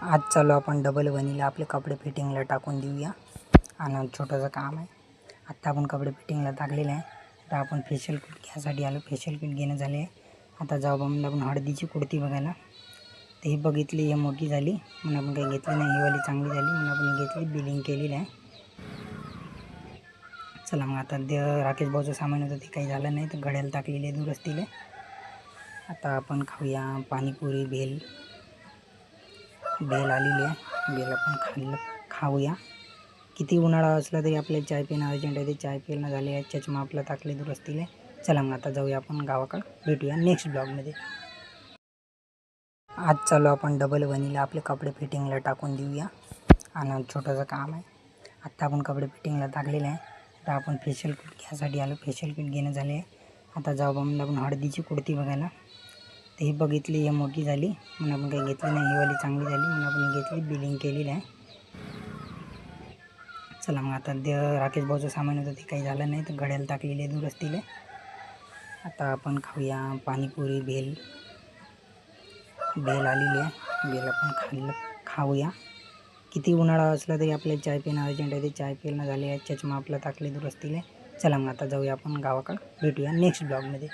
आज चालू आपण डबल वनीला आपले कपडे फिटिंगला टाकून देऊया. आणि छोटंसं काम आहे. आत्ता आपण कपडे फिटिंगला टाकलेले आहे. आता आपण फेशियल किट घ्यायसाठी आलो. फेशियल किट घेणं झाले आहे. आता जाऊ म्हणून आपण हळदीची कुर्ती बघायला. तर ही बघितली, ही मोठी झाली म्हणून आपण काही घेतली नाही. ही वाली चांगली झाली म्हणून आपण घेतली, बिलिंग केलेली आहे. चला मग आता राकेश भाऊचं सामान होतं ते काही झालं नाही, तर घड्याला टाकलेली आहे दुरुस्तीला. आता आपण खाऊया पाणीपुरी, भेल आलेली आहे. भेल आपण खाऊया. किती उन्हाळा असला तरी आपल्याला चाय पिणं अर्जंट आहे. ते चाय पिणं झाले आहे. चष्मा आपला टाकले दुरुस्तीला. चला मग आता जाऊया आपण गावाकडं. भेटूया नेक्स्ट ब्लॉगमध्ये. आज चालू आपण डबल वनीला आपले कपडे फिटिंगला टाकून देऊया. आणि छोटंसं काम आहे. आत्ता आपण कपडे फिटिंगला टाकलेले आहे. आता आपण फेशियल किट घ्यायसाठी आलो. फेशियल किट घेणं झाले आहे. आता जाऊ म्हणून आपण हळदीची कुर्ती बघायला. तर ही बघितली, ही मोठी झाली म्हणून आपण काही घेतली नाही. ही वाली चांगली झाली म्हणून आपण घेतली, बिलिंग केलेली आहे. चला मग आता राकेश भाऊचं सामान होतं ते काही झालं नाही, तर घड्याला टाकलेली आहे दुरुस्तीला. आता आपण खाऊया पाणीपुरी, भेल आलेली आहे. भेल आपण खाऊया. किती उन्हाळा असला तरी आपल्याला चाय पिणं अर्जंट आहे. ते चाय पिणं झाले आहे. चष्मा आपला टाकले दुरुस्तीला. चला मग आता जाऊया आपण गावाकडं. भेटूया नेक्स्ट ब्लॉगमध्ये.